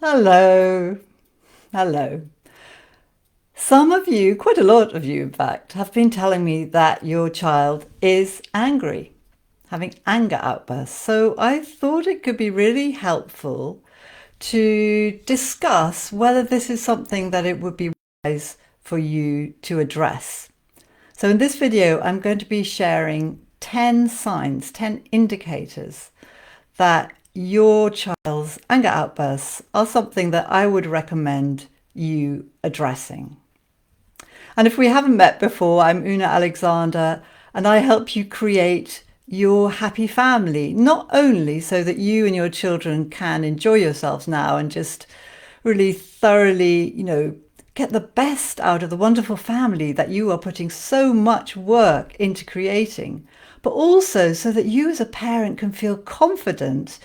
Hello, hello. Some of you, quite a lot of you in fact, have been telling me that your child is angry, having anger outbursts. So I thought it could be really helpful to discuss whether this is something that it would be wise for you to address. So in this video, I'm going to be sharing 10 signs, 10 indicators that your child's anger outbursts are something that I would recommend you addressing. And if we haven't met before, I'm Una Alexander, and I help you create your happy family, not only so that you and your children can enjoy yourselves now and just really thoroughly, get the best out of the wonderful family that you are putting so much work into creating, but also so that you as a parent can feel confident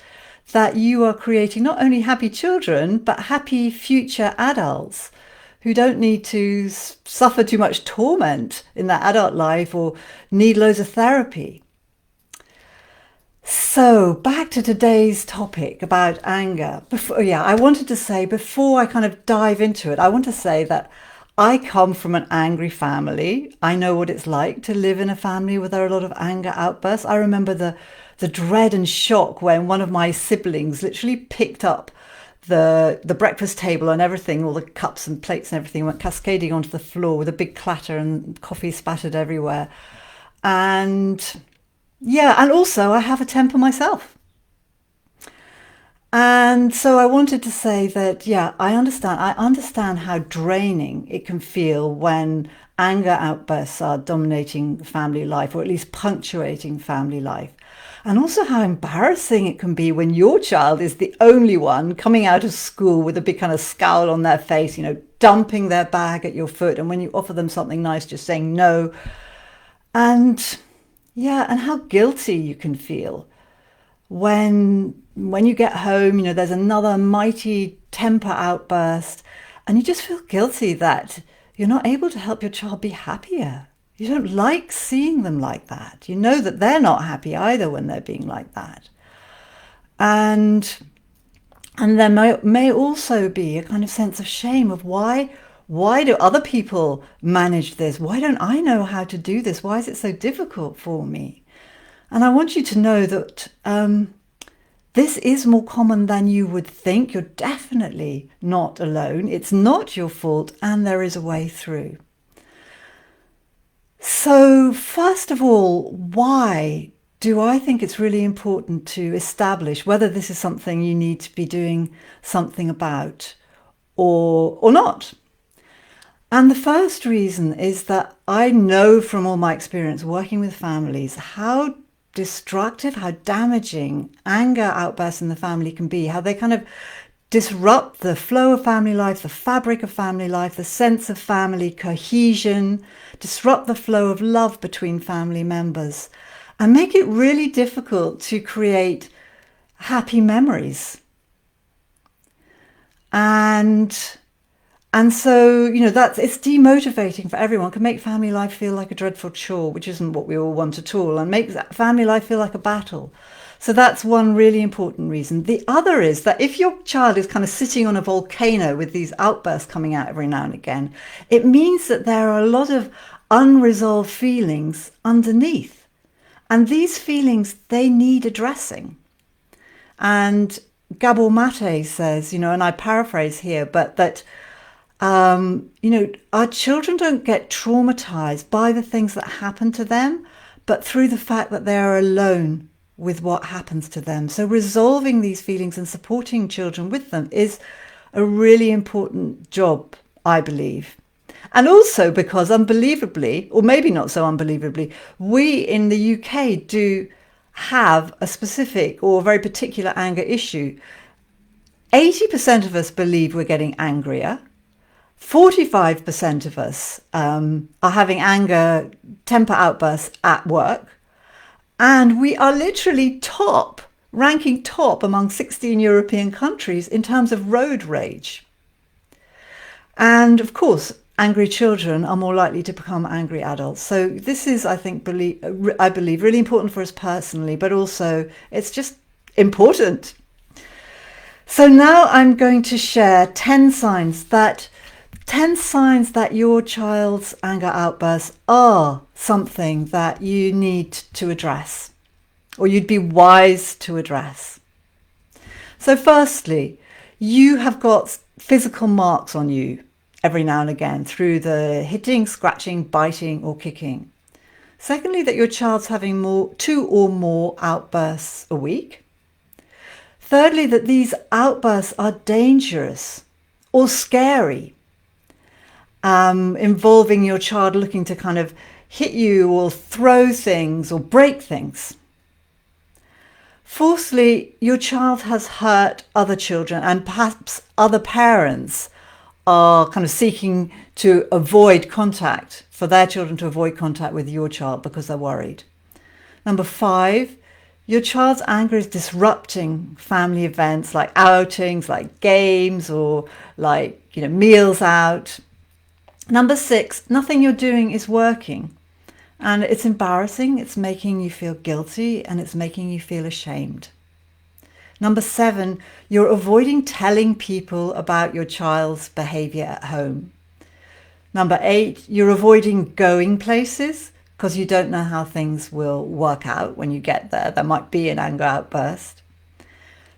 that you are creating not only happy children, but happy future adults who don't need to suffer too much torment in their adult life or need loads of therapy. So back to today's topic about anger. I wanted to say, before I kind of dive into it, I want to say that I come from an angry family. I know what it's like to live in a family where there are a lot of anger outbursts. I remember the dread and shock when one of my siblings literally picked up the breakfast table and everything, all the cups and plates and everything went cascading onto the floor with a big clatter and coffee spattered everywhere. And yeah, and also I have a temper myself. And so I wanted to say that, yeah, I understand. I understand how draining it can feel when anger outbursts are dominating family life, or at least punctuating family life. And also how embarrassing it can be when your child is the only one coming out of school with a big kind of scowl on their face, dumping their bag at your foot. And when you offer them something nice, just saying no. And yeah, and how guilty you can feel when you get home, there's another mighty temper outburst, and you just feel guilty that you're not able to help your child be happier. You don't like seeing them like that. You know that they're not happy either when they're being like that. And there may also be a kind of sense of shame of why do other people manage this? Why don't I know how to do this? Why is it so difficult for me? And I want you to know that this is more common than you would think. You're definitely not alone. It's not your fault, and there is a way through. So, first of all, why do I think it's really important to establish whether this is something you need to be doing something about or not? And the first reason is that I know from all my experience working with families how destructive, how damaging anger outbursts in the family can be, how they kind of disrupt the flow of family life, the fabric of family life, the sense of family cohesion, disrupt the flow of love between family members, and make it really difficult to create happy memories. And so, it's demotivating for everyone, can make family life feel like a dreadful chore, which isn't what we all want at all, and make family life feel like a battle. So that's one really important reason. The other is that if your child is kind of sitting on a volcano with these outbursts coming out every now and again, it means that there are a lot of unresolved feelings underneath. And these feelings, they need addressing. And Gabor Mate says, and I paraphrase here, but that our children don't get traumatized by the things that happen to them, but through the fact that they are alone with what happens to them. So resolving these feelings and supporting children with them is a really important job, I believe. And also because unbelievably, or maybe not so unbelievably, we in the UK do have a specific or very particular anger issue. 80% of us believe we're getting angrier. 45% of us are having temper outbursts at work. And we are literally ranking top among 16 European countries in terms of road rage. And of course, angry children are more likely to become angry adults. So this is, I believe, really important for us personally, but also it's just important. So now I'm going to share 10 signs that your child's anger outbursts are something that you need to address, or you'd be wise to address. So firstly, you have got physical marks on you every now and again through the hitting, scratching, biting or kicking. Secondly, that your child's having 2 or more outbursts a week. Thirdly, that these outbursts are dangerous or scary, involving your child looking to kind of hit you or throw things or break things. Fourthly, your child has hurt other children and perhaps other parents are kind of seeking to avoid contact, for their children to avoid contact with your child because they're worried. Number 5, your child's anger is disrupting family events like outings, like games, or like, meals out. Number 6, nothing you're doing is working. And it's embarrassing, it's making you feel guilty, and it's making you feel ashamed. Number 7, you're avoiding telling people about your child's behavior at home. Number 8, you're avoiding going places because you don't know how things will work out when you get there. There might be an anger outburst.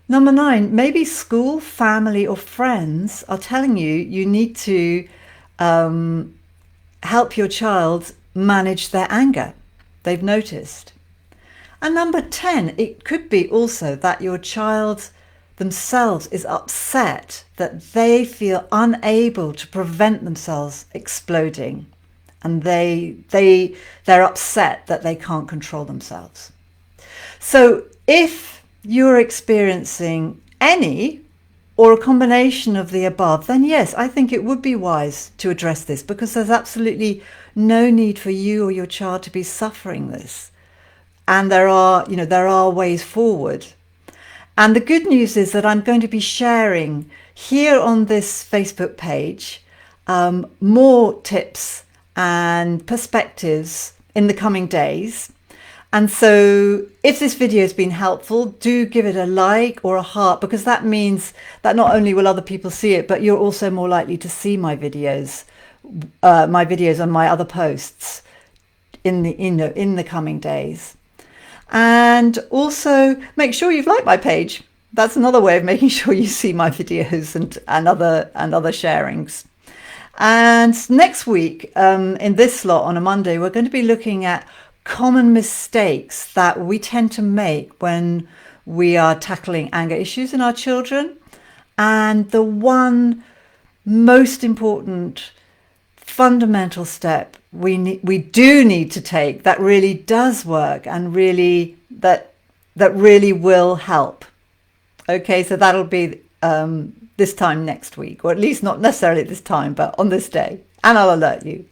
Number 9, maybe school, family, or friends are telling you you need to help your child manage their anger. They've noticed. And number 10, it could be also that your child themselves is upset that they feel unable to prevent themselves exploding, and they're upset that they can't control themselves. So if you're experiencing any or a combination of the above, then yes, I think it would be wise to address this, because there's absolutely no need for you or your child to be suffering this. And there are ways forward. And the good news is that I'm going to be sharing here on this Facebook page more tips and perspectives in the coming days. And so if this video has been helpful, do give it a like or a heart, because that means that not only will other people see it, but you're also more likely to see my videos and my other posts in the coming days. And also make sure you've liked my page. That's another way of making sure you see my videos and other sharings. And next week, in this slot on a Monday, we're going to be looking at common mistakes that we tend to make when we are tackling anger issues in our children. And the one most important fundamental step we do need to take that really does work and really that really will help. Okay, so that'll be this time next week, or at least not necessarily this time, but on this day, and I'll alert you.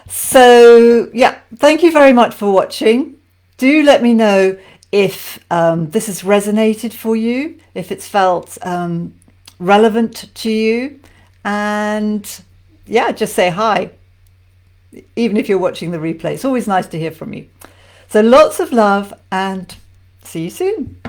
So yeah, thank you very much for watching. Do let me know if this has resonated for you, if it's felt relevant to you, and yeah, just say hi. Even if you're watching the replay, it's always nice to hear from you. So lots of love and see you soon.